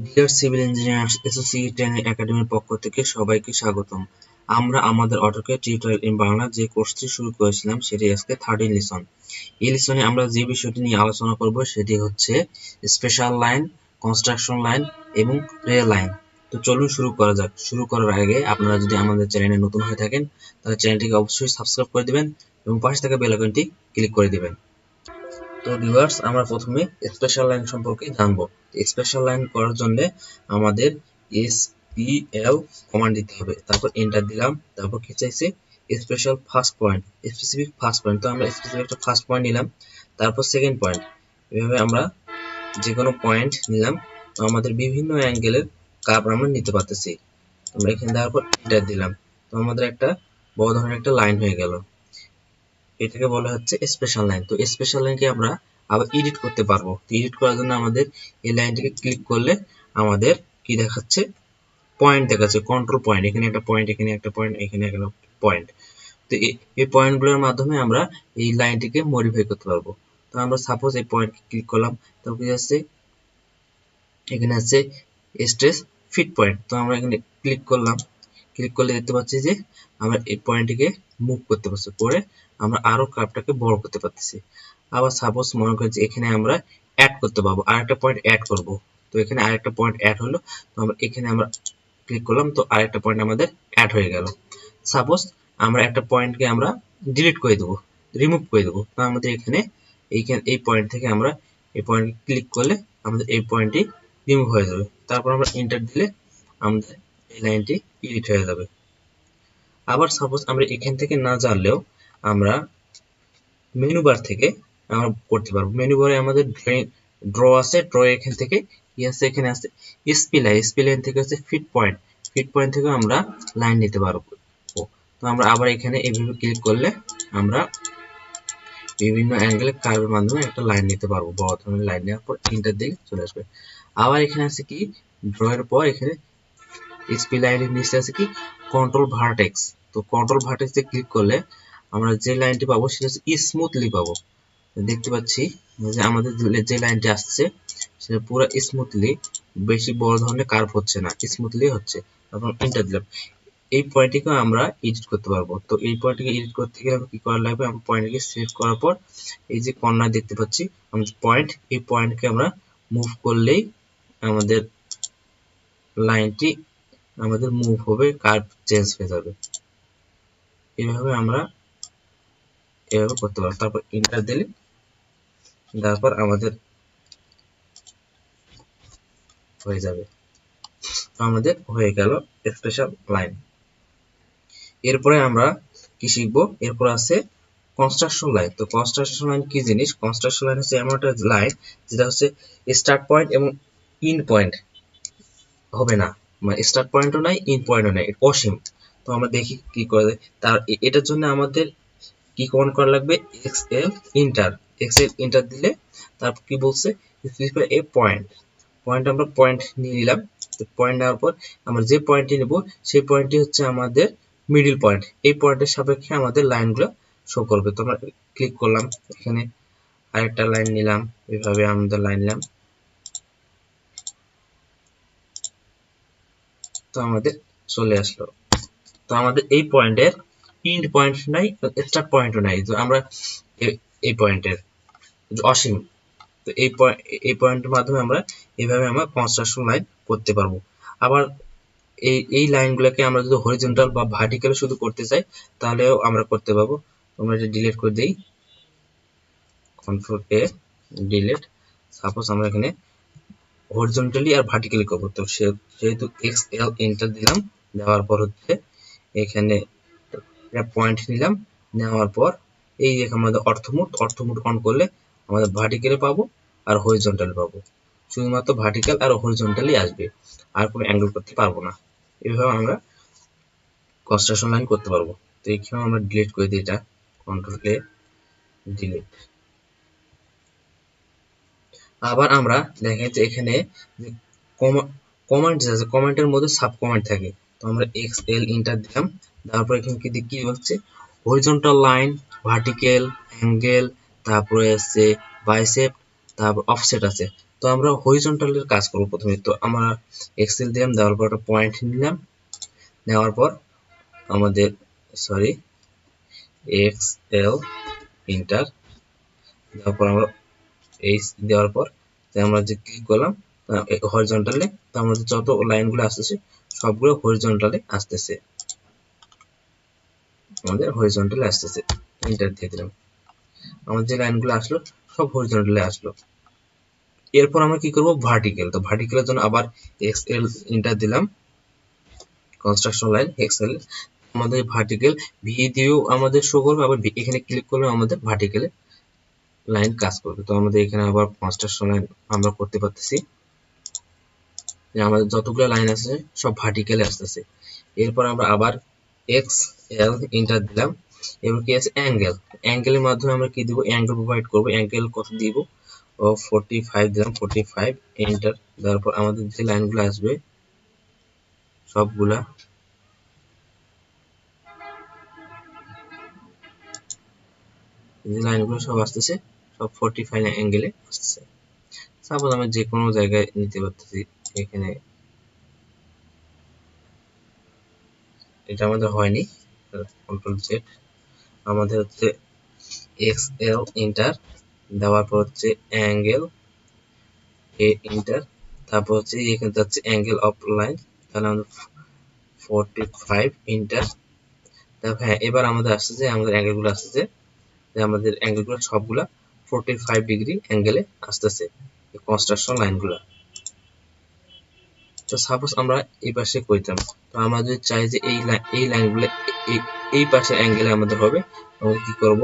Deer civil engineers associate training একাডেমির পক্ষ থেকে সবাইকে স্বাগতম। আমরা আমাদের অটোক্যাড টিউটোরিয়াল ইন বাংলা যে কোর্সটি শুরু করেছিলাম সেটি আজকে 13 লেসন। এই লেসনে আমরা যে বিষয়টি নিয়ে আলোচনা করব সেটি হচ্ছে স্পেশাল লাইন, কনস্ট্রাকশন লাইন এবং রে লাইন। তো চলুন শুরু করা যাক। শুরু করার আগে আপনারা যদি আমাদের চ্যানেলে নতুন হয়ে থাকেন তাহলে চ্যানেলটিকে অবশ্যই সাবস্ক্রাইব করে দিবেন এবং পাশে থাকা বেল আইকনটি ক্লিক করে দিবেন। তো ভিউয়ার্স, আমরা প্রথমে স্পেশাল লাইন সম্পর্কে জানব। স্পেশাল লাইন করার জন্য আমাদের SPL কমান্ড দিতে হবে, তারপর এন্টার দিলাম, তারপর কি চাইছে special first point, specific first point. তো আমরা স্পেসিফিক একটা ফার্স্ট পয়েন্ট নিলাম, তারপর সেকেন্ড পয়েন্ট, এভাবে আমরা যে কোনো পয়েন্ট নিলাম। তো আমাদের বিভিন্ন অ্যাঙ্গেলের কার্ভ আমরা নিতে পারতেছি। আমরা এখানে দেওয়ার পর এন্টার দিলাম, তো আমাদের একটা বড় ধরনের একটা লাইন হয়ে গেল। এটাকে বলা হচ্ছে স্পেশাল লাইন। তো স্পেশাল লাইনকে আমরা আবার এডিট করতে পারবো। তো এডিট করার জন্য আমাদের এই লাইনটিকে ক্লিক করলে আমাদের কি দেখাচ্ছে, পয়েন্ট দেখাচ্ছে, কন্ট্রোল পয়েন্ট। এখানে একটা পয়েন্ট, এখানে একটা পয়েন্ট, এখানে একটা পয়েন্ট। তো এই পয়েন্টগুলোর মাধ্যমে আমরা এই লাইনটিকে মডিফাই করতে পারবো। তো আমরা সাপোজ এই পয়েন্টকে ক্লিক করলাম, তারপর কি আছে, এখানে আছে স্ট্রেস ফিট পয়েন্ট। তো আমরা এখানে ক্লিক করলাম, ক্লিক করলে দেখতে পাচ্ছি যে আমরা এই পয়েন্টটিকে মুভ করতে পারছি, করে আমরা আরো কার্ভটাকে বড় করতে পারতেছি। আবার সাপোজ মনে করি যে এখানে আমরা অ্যাড করতে পারবো, আরেকটা পয়েন্ট অ্যাড করব। তো এখানে আরেকটা পয়েন্ট অ্যাড হলো, তো আমরা এখানে আমরা ক্লিক করলাম, তো আরেকটা পয়েন্ট আমাদের অ্যাড হয়ে গেল। সাপোজ আমরা একটা পয়েন্টকে আমরা ডিলিট করে দেবো, রিমুভ করে দেবো। তো আমাদের এখানে এই পয়েন্ট থেকে আমরা এই পয়েন্টে ক্লিক করলে আমাদের এই পয়েন্টটি রিমুভ হয়ে যাবে। তারপর আমরা এন্টার দিলে আমাদের এই লাইনটি এডিট হয়ে যাবে। আবার সাপোজ আমরা এখান থেকে না জানলেও আমরা মেনু বার থেকে আমরা করতে পারবো। মেনু বারে আমাদের ড্র আছে, ড্র এখান থেকে কি আছে, এখানে আছে এসপি লাইন থেকে আছে ফিট পয়েন্ট, ফিট পয়েন্ট থেকে আমরা লাইন নিতে পারবো। তো আমরা আবার এখানে এইভাবে ক্লিক করলে আমরা বিভিন্ন অ্যাঙ্গেলে কার্ভের মাধ্যমে একটা লাইন নিতে পারবো। বড় ধরনের লাইন নেওয়ার পর এন্টার দিলে চলে আসবে। আবার এখানে আছে কি, ড্র এর পর এখানে এসপি লাইনের নিচে আছে কি কন্ট্রোল ভার্টেক্স। তো কন্ট্রোল ভার্টেক্সে ক্লিক করলে আমরা যে লাইনটি পাবো সেটা হচ্ছে স্মুথলি পাবো। দেখতে পাচ্ছি যে আমাদের যে লাইনটি আসছে সেটা পুরো স্মুথলি, বেশি বড় ধরনের কার্ভ হচ্ছে না, স্মুথলি হচ্ছে। তখন এন্টার দিলাম। এই পয়েন্টটিকে আমরা এডিট করতে পারবো। তো এই পয়েন্টটিকে এডিট করতে গেলে কি করা লাগবে, আমরা পয়েন্টটিকে সিলেক্ট করার পর এই যে কর্নার দেখতে পাচ্ছি আমাদের পয়েন্ট, এই পয়েন্টকে আমরা মুভ করলেই আমাদের লাইনটি আমাদের মুভ হবে, কার্ভ চেঞ্জ হয়ে যাবে। এইভাবে আমরা এভাবে করতে পারবো। তারপর এন্টার দিলে, তারপর আমাদের হয়ে যাবে। আমাদের হয়ে গেল স্পেশাল লাইন। এরপরে আমরা কি শিখবো, এরপর আছে কনস্ট্রাকশন লাইন। তো কনস্ট্রাকশন লাইন কি জিনিস? কনস্ট্রাকশন লাইন হচ্ছে এমন একটা লাইন যেটা হচ্ছে স্টার্ট পয়েন্ট এবং ইন্ড পয়েন্ট হবে না, মানে স্টার্ট পয়েন্টও নাই, ইন্ড পয়েন্টও নাই, অসীম। তো আমরা দেখি কি করে যায়। তার এটার জন্য আমাদের কি কমান্ড করা লাগবে, এক্সএল ইন্টার দিলে তারপর কি বলছে, এ পয়েন্ট, আমরা পয়েন্ট নিয়ে নিলাম। তো পয়েন্ট নেওয়ার পর আমরা যে পয়েন্টটি নেব সেই পয়েন্টটি হচ্ছে আমাদের মিডল পয়েন্ট। এই পয়েন্টের সাপেক্ষে আমাদের লাইনগুলো শো করবে। তো আমরা ক্লিক করলাম, এখানে আরেকটা লাইন নিলাম, এভাবে আমাদের লাইন নিলাম। তো আমাদের চলে আসলো। তো আমাদের এই পয়েন্টের ইন্ড পয়েন্ট নাই, স্টার্ট পয়েন্টও নাই, তো আমরা এই পয়েন্টের অসীম। তো এই পয়েন্টের মাধ্যমে আমরা এইভাবে আমরা কনস্ট্রাকশন লাইন করতে পারবো। আবার এই লাইনগুলোকে আমরা যদি হরিজন্টাল বা ভার্টিক্যাল শুধু করতে চাই তাহলেও আমরা করতে পারবো। আমরা এটা ডিলিট করে দেই, কন্ট্রোল এ ডিলিট। সাপোজ আমরা এখানে হরিজন্টালি আর ভার্টিক্যালি করবো। তো সেহেতু এক্সএল এন্টার দিলাম, দেওয়ার পর হচ্ছে এখানে পয়েন্ট নিলাম, নেওয়ার পর এই যে আমাদের অর্থমুড অন করলে আমাদের ভার্টিক্যালে পাবো আর হরিজন্টালি পাবো। শুধুমাত্র ভার্টিক্যাল আর হরিজন্টালি আসবে, আর কোনো অ্যাঙ্গেল করতে পারবো না। এইভাবে আমরা কনস্ট্রাকশন লাইন করতে পারবো। তো এখানে আমরা ডিলিট করে দিই, এটা কন্ট্রোল এ ডিলিট। আবার আমরা দেখেন যে এখানে কমান্ড আছে, কমান্ডের মধ্যে সাব কমান্ড থাকে। তো আমরা এক্সএল এন্টার দিলাম, তারপর এখানে কি হচ্ছে হরিজন্টাল লাইন, ভার্টিক্যাল, অ্যাঙ্গেল, তারপরে আছে বাইসেপ, তারপর অফসেট আছে। তো তো আমরা হরিজন্টালের কাজ করব প্রথমে। তো আমরা এক্সেল দিলাম, দেওয়ার পর একটা পয়েন্ট নিলাম, নেওয়ার পর আমাদের এক্সএল ইন্টার দেওয়ার পর আমরা এইচ দেওয়ার পর আমরা যে ক্লিক করলাম হরিজন্টালে, তো আমাদের যত লাইনগুলো আসতেছে সবগুলো হরিজন্টালে আসতেছে, আমাদের হরিজন্টালে আসতেছে। এন্টার দিয়ে দিলাম, আমাদের যে লাইনগুলো আসলো সব হরিজন্টালে আসলো। এরপর আমরা কি করব, ভার্টিক্যাল। তো ভার্টিক্যালের জন্য আবার এক্সএল এন্টার দিলাম, কনস্ট্রাকশন লাইন এক্সএল, আমাদের ভার্টিক্যাল ভি দিয়েও আমাদের শো করবে, আবার এখানে ক্লিক করলে আমাদের ভার্টিক্যালে লাইন কাজ করবে। তো আমাদের এখানে আবার কনস্ট্রাকশন লাইন আমরা করতে পারতেছি, যে আমাদের যতগুলো লাইন আছে সব ভার্টিক্যালে আসতেছে। এরপর আমরা আবার এক্স এল এন্টার দিলাম। এবার কি আছে, অ্যাঙ্গেল। অ্যাঙ্গেলের মাধ্যমে আমরা কি দিব, অ্যাঙ্গেল প্রোভাইড করব। অ্যাঙ্গেল কত দিব, 45 দিলাম, 45 এন্টার দেওয়ার পর আমাদের যে লাইনগুলো আসবে সবগুলা, যে লাইনগুলো সব আসতেছে সব 45 অ্যাঙ্গেলে আসতেছে। সাপোজ আমি যে কোনো জায়গায় নিতে পারতেছি, এখানে এটা আমাদের হয়নি, কন্ট্রোল জেড, আমাদের হচ্ছে এক্স এল এন্টার দেওয়ার পর হচ্ছে অ্যাঙ্গেল এ এন্টার, তারপর হচ্ছে এখানে যাচ্ছে অ্যাঙ্গেল অফ লাইন, তাহলে আমাদের 45 এন্টার। তারপর হ্যাঁ, এবার আমাদের আসতেছে, আমাদের অ্যাঙ্গেলগুলো আসতেছে, যে আমাদের অ্যাঙ্গেলগুলো সবগুলা 45 ডিগ্রি অ্যাঙ্গেলে আসতেছে, কনস্ট্রাকশন লাইনগুলো। তো সাপোজ আমরা এই পাশে কইতাম, তো আমরা যদি চাই যে এই লাইনগুলো এই পাশের অ্যাঙ্গেলে আমাদের হবে, আমরা কি করব,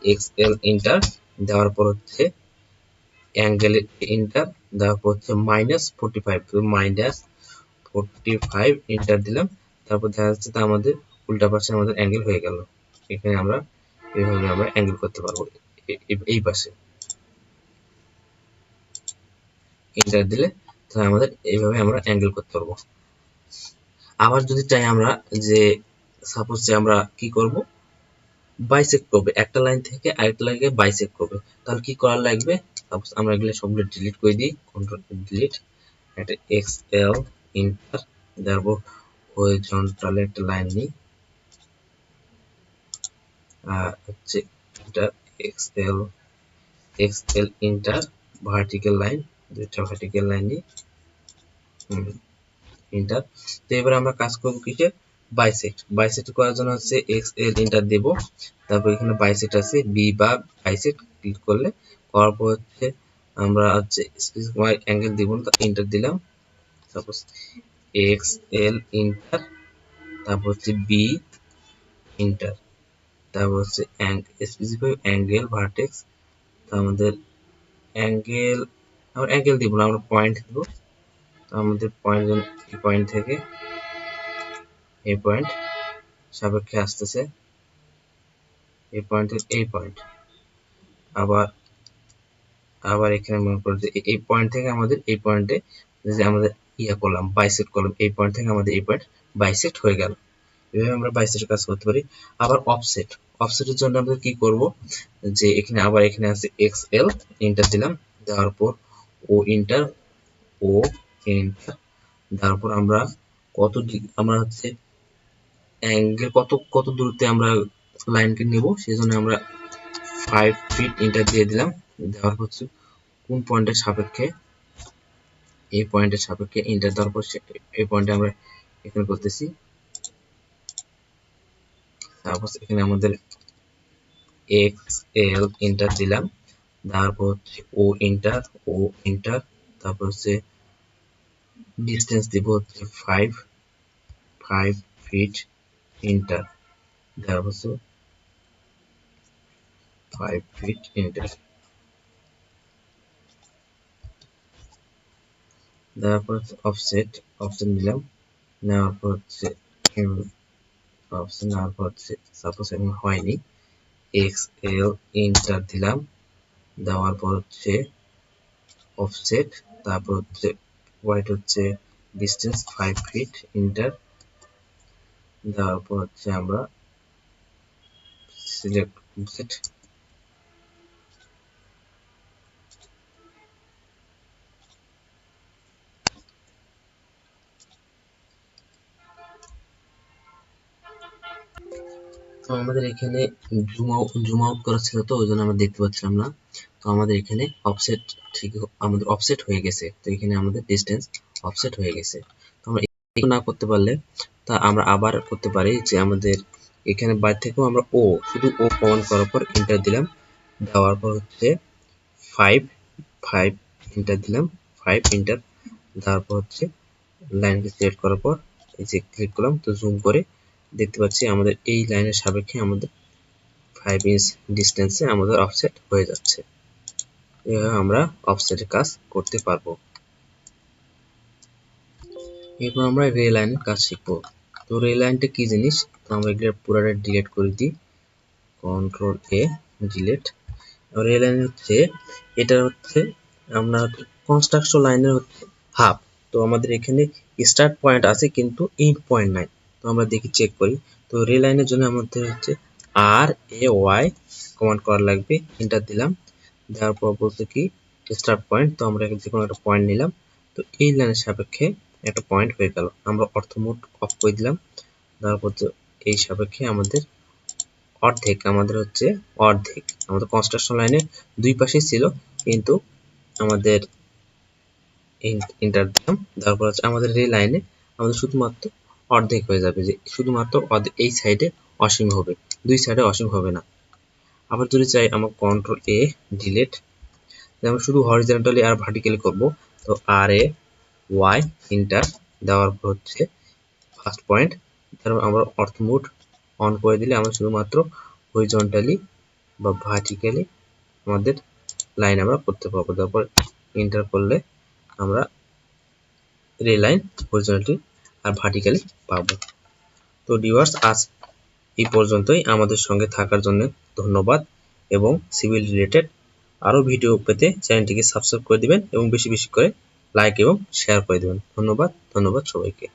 এক্স এল এন্টার দেওয়ার পর হচ্ছে অ্যাঙ্গেল এন্টার দেওয়ার পর হচ্ছে -45, তো -45 এন্টার দিলাম। তারপর দেখা যাচ্ছে তা আমাদের উল্টা পাশে আমাদের অ্যাঙ্গেল হয়ে গেল। এখানে আমরা এইভাবে আমরা অ্যাঙ্গেল করতে পারবো, এই পাশে এন্টার দিলে তাহলে আমাদের এইভাবে আমরা অ্যাঙ্গেল করতে পারবো। আবার যদি চাই আমরা যে সাপোজ যে আমরা কি করব, বাইসেক্ট করবে, একটা লাইন থেকে আরেকটা লাইনকে বাইসেক্ট করবে, তাহলে কি করা লাগবে, সাপোজ আমরা এগুলো সবগুলো ডিলিট করে দিই, কন্ট্রোল ডিলিট, একটা এক্স এল ইন্টার দেবো, হরিজন্টালে একটা লাইন নিই, হচ্ছে এটা X L inter vertical line, দুইটা ভার্টিক্যাল লাইন নিই, ইন্টার। তো এবার আমরা কাজ করবো কিসে, বাইসেক্ট করার জন্য হচ্ছে এক্স এল ইন্টার দেব, তারপর এখানে বাইসেক্ট আছে বি বা বাইসেক্ট ক্লিক করলে, করার পর হচ্ছে আমরা হচ্ছে স্পেসিফাই অ্যাঙ্গেল দিব না, ইন্টার দিলাম, সাপোজ এক্স এল ইন্টার, তারপর হচ্ছে বি ইন্টার, তারপর হচ্ছে স্পেসিফাই অ্যাঙ্গেল ভার্টেক্স, তো আমাদের অ্যাঙ্গেল, আমরা অ্যাঙ্গেল দিব না, আমরা পয়েন্ট দিব। তো আমাদের পয়েন্ট, এই পয়েন্ট থেকে এই পয়েন্ট সাপেক্ষে আসতেছে, এই পয়েন্ট থেকে এই পয়েন্ট, আবার আবার এখানে মনে করো যে এই পয়েন্ট থেকে আমাদের এই পয়েন্টে যে আমাদের ইয়া করলাম, বাইসেক্ট করলাম, এই পয়েন্ট থেকে আমাদের এই পয়েন্ট বাইসেক্ট হয়ে গেল। এভাবে আমরা বাইসেক্টের কাজ করতে পারি। আবার অফসেটের জন্য আমরা কি করব, যে এখানে আবার এখানে আছে এক্স এল এন্টার দিলাম, দেওয়ার পর ও ইন্টার, ও এন্টার দেওয়ার পর আমরা আমরা হচ্ছে অ্যাঙ্গেল কত দূরত্বে আমরা লাইনকে নেব, সেই জন্য আমরা 5 ফিট এন্টার দিয়ে দিলাম, দেওয়ার হচ্ছে কোন পয়েন্টের সাপেক্ষে, এই পয়েন্টের সাপেক্ষে এন্টার দেওয়ার পর এই পয়েন্টে আমরা এখানে করতেছি। তারপর এখানে আমাদের এক্স এল এন্টার দিলাম, তারপর হচ্ছে ও এন্টার, তারপর হচ্ছে ডিস্টেন্স দিব হচ্ছে 5 ফিট এন্টার, তারপর হচ্ছে 5 ফিট এন্টার, তারপর অফসেট নিলাম, নেওয়ার পর হচ্ছে অপশন নেওয়ার পর হচ্ছে সাপোজ এখন হয়নি, এক্স এল এন্টার দিলাম, দেওয়ার পর হচ্ছে অফসেট, তারপর হচ্ছে হোয়াইট হচ্ছে ডিস্টেন্স 5 ফিট এন্টার দেওয়ার পর হচ্ছে আমরা সিলেক্ট অফসেট, তো আমাদের এখানে জুম আউট করা ছিল, তো ওই জন্য আমরা দেখতে পাচ্ছিলাম না। তো আমাদের এখানে অফসেট ঠিক আমাদের অফসেট হয়ে গেছে। তো এখানে আমাদের ডিসটেন্স অফসেট হয়ে গেছে। তো আমরা এটা না করতে পারলে তা আমরা আবার করতে পারি যে আমাদের এখানে বাইরে থেকেও আমরা শুধু ও কমান্ড করার পর এন্টার দিলাম, দেওয়ার পর হচ্ছে 5 এন্টার দিলাম, 5 এন্টার দেওয়ার পর হচ্ছে লাইনকে সিলেক্ট করার পর এই যে ক্লিক করলাম। তো জুম করে দেখতে পাচ্ছি আমাদের এই লাইনের সাপেক্ষে আমাদের 5 ইঞ্চ ডিস্টেন্সে আমাদের অফসেট হয়ে যাচ্ছে। এভাবে আমরা অফসেটের কাজ করতে পারবো। এরপর আমরা রে লাইনের কাজ শিখবো। তো রে লাইনটা কি জিনিস, তো আমরা এগুলো পুরোটা ডিলিট করে দিই, কন্ট্রোল এ ডিলিট। রে লাইন হচ্ছে এটা হচ্ছে আমরা কনস্ট্রাকশন লাইনের হচ্ছে হাফ। তো আমাদের এখানে স্টার্ট পয়েন্ট আছে কিন্তু এন্ড পয়েন্ট নাই। তো আমরা দেখি চেক করি। তো রে লাইনের জন্য আমাদের হচ্ছে RAY কমান্ড করা লাগবে, এন্টার দিলাম, দেওয়ার পর বলতে কি স্টার্ট পয়েন্ট। তো আমরা যে কোনো একটা পয়েন্ট নিলাম। তো এই লাইনের সাপেক্ষে একটা পয়েন্ট হয়ে গেল, আমরা অর্থ মোড অফ করে দিলাম। তারপর এই সাপেক্ষে আমাদের অর্ধেক আমাদের কনস্ট্রাকশন লাইনে দুই পাশে ছিল, কিন্তু আমাদের এন্টার দিলাম, তারপর হচ্ছে আমাদের এই লাইনে আমাদের শুধুমাত্র অর্ধেক হয়ে যাবে, যে শুধুমাত্র এই সাইডে অসীম হবে, দুই সাইডে অসীম হবে না। আবার যদি চাই আমরা কন্ট্রোল এ ডিলিট, আমরা শুধু হরিজন্টালি আর ভার্টিক্যালি করব। তো RAY এন্টার দেওয়ার পর হচ্ছে ফার্স্ট পয়েন্ট, তারপর আমরা অর্থ মোড অন করে দিলে আমরা শুধুমাত্র হরিজন্টালি বা ভার্টিক্যালি আমাদের লাইন আমরা করতে পারবো। তারপর এন্টার করলে আমরা রে লাইন হরিজন্টালি আর ভার্টিক্যালি পাবো। তো ভিউয়ার্স, আজ এই পর্যন্তই। আমাদের সঙ্গে থাকার জন্য ধন্যবাদ, এবং সিভিল রিলেটেড আরও ভিডিও পেতে চ্যানেলটিকে সাবস্ক্রাইব করে দিবেন এবং বেশি বেশি করে লাইক এবং শেয়ার করে দেবেন। ধন্যবাদ সবাইকে।